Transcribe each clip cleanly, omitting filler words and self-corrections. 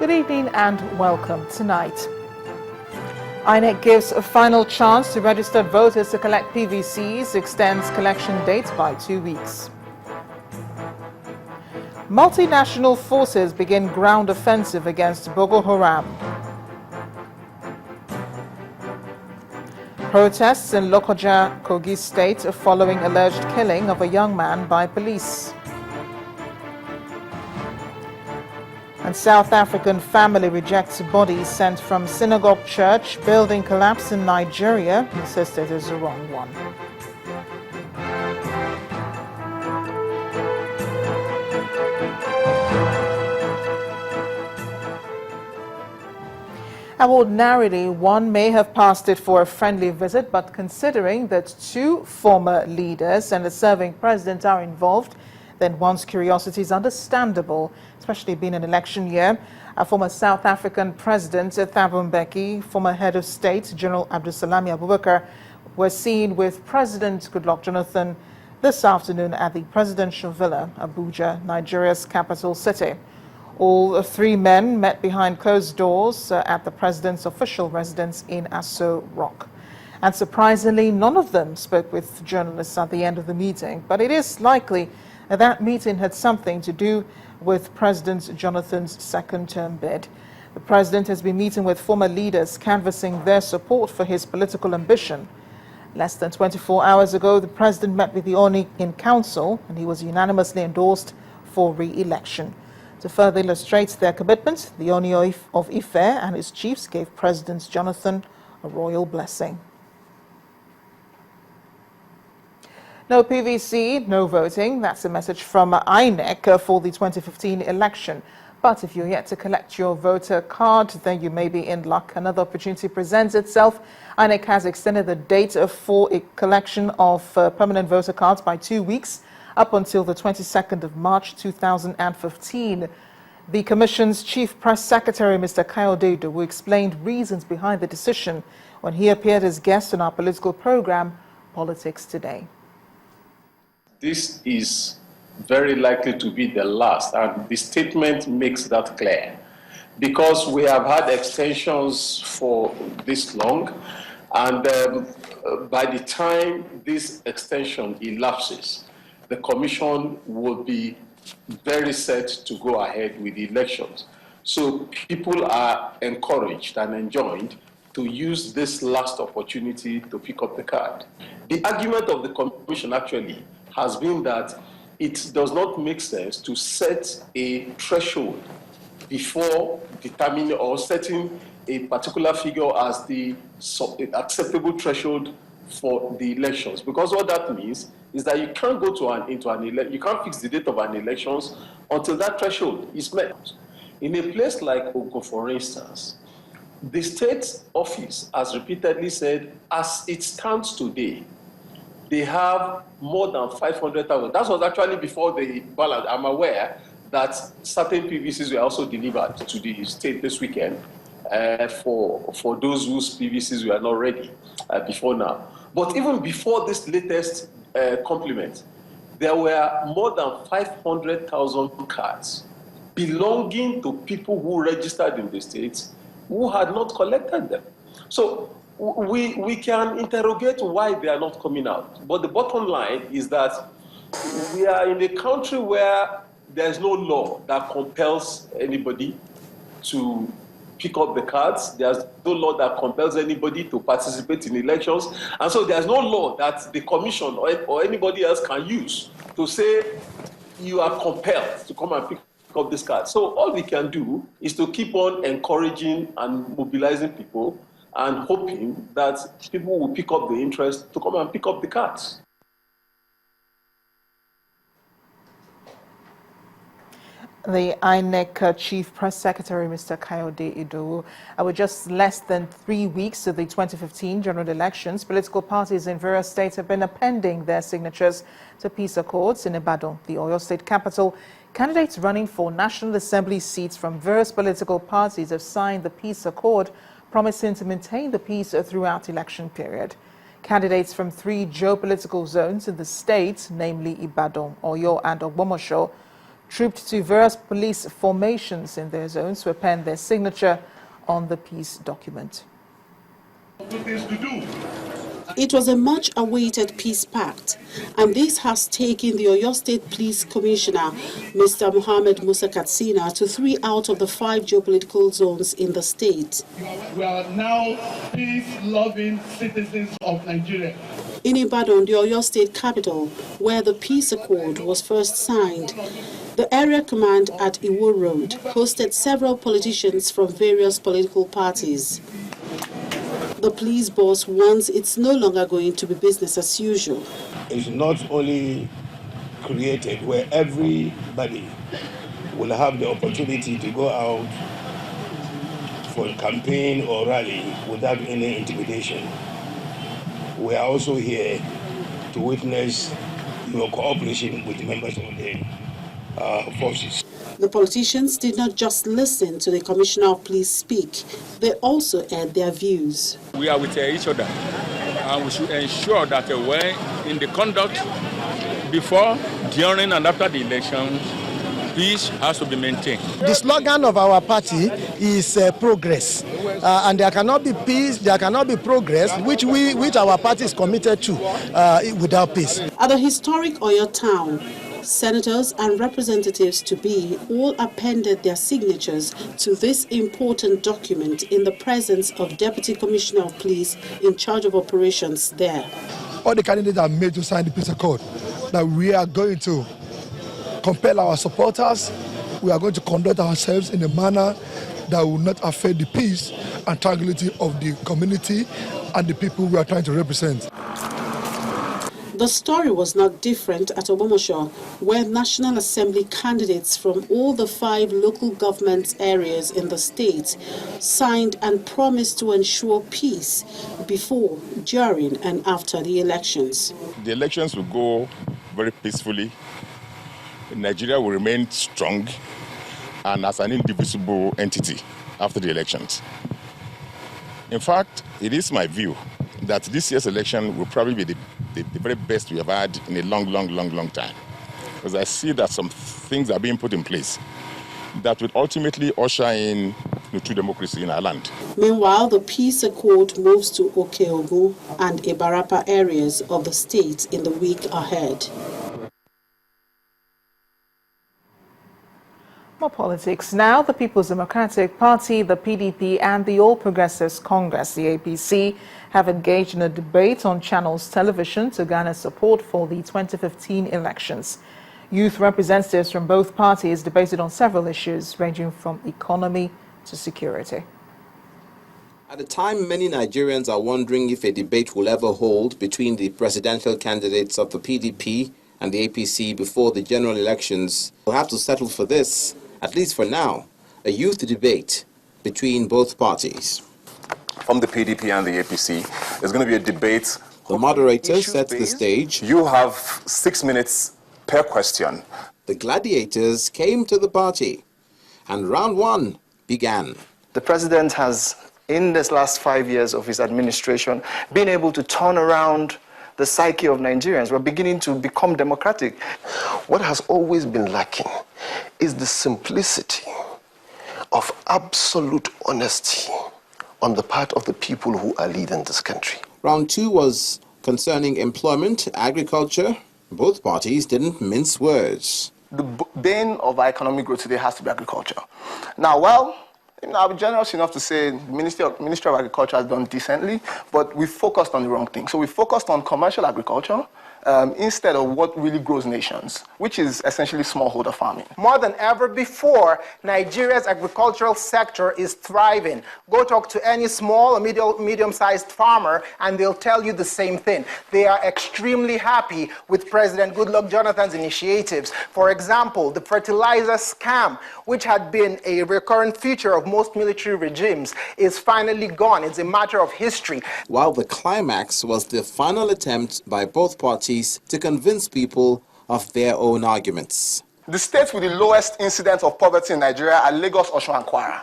Good evening and welcome tonight. INEC gives a final chance to registered voters to collect PVCs, extends collection date by 2 weeks. Multinational forces begin ground offensive against Boko Haram. Protests in Lokoja, Kogi State following alleged killing of a young man by police. And South African family rejects body sent from synagogue church. Building collapse in Nigeria. Insisted is the wrong one. Ordinarily, one may have passed it for a friendly visit, but considering that two former leaders and a serving president are involved, then one's curiosity is understandable, especially being an election year. Our former South African President Thabo Mbeki, former head of state General Abdusalami Abubakar were seen with President Goodluck Jonathan this afternoon at the presidential villa, Abuja, Nigeria's capital city. All three men met behind closed doors at the president's official residence in Aso Rock. And surprisingly, none of them spoke with journalists at the end of the meeting, but it is likely that meeting had something to do with President Jonathan's second-term bid. The president has been meeting with former leaders, canvassing their support for his political ambition. Less than 24 hours ago, the president met with the Oni in council, and he was unanimously endorsed for re-election. To further illustrate their commitment, the Oni of Ife and his chiefs gave President Jonathan a royal blessing. No PVC, no voting. That's a message from INEC for the 2015 election. But if you're yet to collect your voter card, then you may be in luck. Another opportunity presents itself. INEC has extended the date for a collection of permanent voter cards by 2 weeks, up until the 22nd of March 2015. The Commission's Chief Press Secretary, Mr. Kayode Idowu, explained reasons behind the decision when he appeared as guest on our political program, Politics Today. This is very likely to be the last, and the statement makes that clear, because we have had extensions for this long, and by the time this extension elapses, the Commission will be very set to go ahead with the elections. So people are encouraged and enjoined to use this last opportunity to pick up the card. The argument of the Commission actually has been that it does not make sense to set a threshold before determining or setting a particular figure as the acceptable threshold for the elections, because what that means is that you can't go to you can't fix the date of an elections until that threshold is met. In a place like Ogo, for instance, the state office has repeatedly said, as it stands today, they have more than 500,000. That was actually before the ballot. I'm aware that certain PVCs were also delivered to the state this weekend for those whose PVCs were not ready before now. But even before this latest complement, there were more than 500,000 cards belonging to people who registered in the states who had not collected them. So we can interrogate why they are not coming out. But the bottom line is that we are in a country where there's no law that compels anybody to pick up the cards. There's no law that compels anybody to participate in elections. And so there's no law that the Commission or anybody else can use to say you are compelled to come and pick up this card. So all we can do is to keep on encouraging and mobilizing people and hoping that people will pick up the interest to come and pick up the cards. The INEC Chief Press Secretary, Mr. Kayode Idowu. With just less than 3 weeks to the 2015 general elections, political parties in various states have been appending their signatures to peace accords. In Ibadan, the Oyo State capital, candidates running for National Assembly seats from various political parties have signed the peace accord, promising to maintain the peace throughout election period. Candidates from 3 geopolitical zones in the state, namely Ibadan, Oyo and Ogbomosho, trooped to various police formations in their zones to append their signature on the peace document. It was a much-awaited peace pact, and this has taken the Oyo State Police Commissioner, Mr. Mohammed Musa Katsina, to 3 out of the 5 geopolitical zones in the state. We are now peace-loving citizens of Nigeria. In Ibadan, the Oyo State capital, where the peace accord was first signed, the area command at Iwo Road hosted several politicians from various political parties. The police boss warns it's no longer going to be business as usual. It's not only created where everybody will have the opportunity to go out for a campaign or rally without any intimidation. We are also here to witness your cooperation with members of the forces. The politicians did not just listen to the Commissioner of Police speak, they also aired their views. We are with each other, and we should ensure that when in the conduct before, during and after the elections, peace has to be maintained. The slogan of our party is progress, and there cannot be peace, there cannot be progress, which our party is committed to without peace. At the historic Oyo town, senators and representatives to be all appended their signatures to this important document in the presence of Deputy Commissioner of Police in charge of operations there. All the candidates are made to sign the peace accord that we are going to compel our supporters, we are going to conduct ourselves in a manner that will not affect the peace and tranquility of the community and the people we are trying to represent. The story was not different at Obomosho, where National Assembly candidates from all the 5 local government areas in the state signed and promised to ensure peace before, during and after the elections. The elections will go very peacefully. Nigeria will remain strong and as an indivisible entity after the elections. In fact, it is my view that this year's election will probably be the very best we have had in a long time. Because I see that some things are being put in place that will ultimately usher in true democracy in our land. Meanwhile, the peace accord moves to Okeogun and Ibarapa areas of the state in the week ahead. More politics now. The People's Democratic Party, the PDP and the All Progressives Congress, the APC, have engaged in a debate on Channels Television to garner support for the 2015 elections. Youth representatives from both parties debated on several issues ranging from economy to security. At a time, many Nigerians are wondering if a debate will ever hold between the presidential candidates of the PDP and the APC before the general elections. We'll have to settle for this, at least for now, a youth debate between both parties. From the PDP and the APC, there's going to be a debate. The moderator sets the stage. You have 6 minutes per question. The gladiators came to the party, and round 1 began. The president has, in this last 5 years of his administration, been able to turn around the psyche of Nigerians. We're beginning to become democratic. What has always been lacking is the simplicity of absolute honesty on the part of the people who are leading this country. Round 2 was concerning employment, agriculture. Both parties didn't mince words. The bane of our economic growth today has to be agriculture. Now, well, I'm generous enough to say the Ministry of Agriculture has done decently, but we focused on the wrong thing. So we focused on commercial agriculture instead of what really grows nations, which is essentially smallholder farming. More than ever before, Nigeria's agricultural sector is thriving. Go talk to any small or medium-sized farmer and they'll tell you the same thing. They are extremely happy with President Goodluck Jonathan's initiatives. For example, the fertilizer scam, which had been a recurrent feature of most military regimes, is finally gone. It's a matter of history. While the climax was the final attempt by both parties to convince people of their own arguments. The states with the lowest incidence of poverty in Nigeria are Lagos, Osun, and Kwara.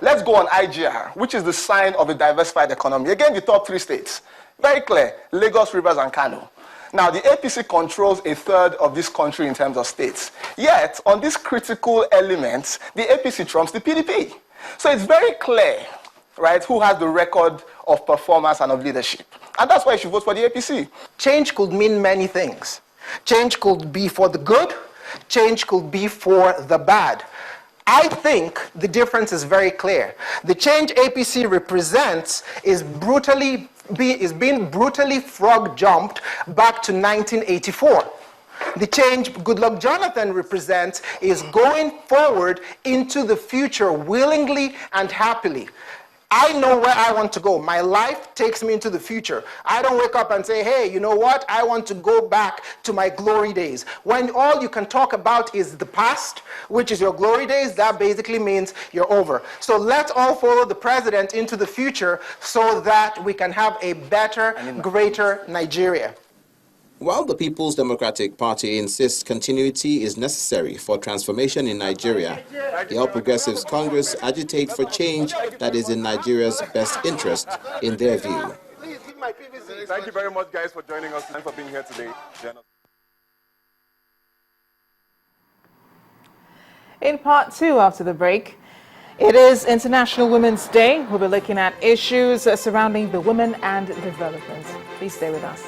Let's go on IGR, which is the sign of a diversified economy. Again, the top 3 states. Very clear, Lagos, Rivers, and Kano. Now, the APC controls a third of this country in terms of states. Yet, on these critical elements, the APC trumps the PDP. So it's very clear, right, who has the record of performance and of leadership. And that's why you should vote for the APC. Change could mean many things. Change could be for the good. Change could be for the bad. I think the difference is very clear. The change APC represents is being brutally frog jumped back to 1984. The change Goodluck Jonathan represents is going forward into the future willingly and happily. I know where I want to go. My life takes me into the future. I don't wake up and say, hey, you know what? I want to go back to my glory days. When all you can talk about is the past, which is your glory days, that basically means you're over. So let's all follow the president into the future so that we can have a better, greater Nigeria. While the People's Democratic Party insists continuity is necessary for transformation in Nigeria, the All Progressives Congress agitate for change that is in Nigeria's best interest, in their view. Thank you very much, guys, for joining us and for being here today. In part two, after the break, it is International Women's Day. We'll be looking at issues surrounding the women and development. Please stay with us.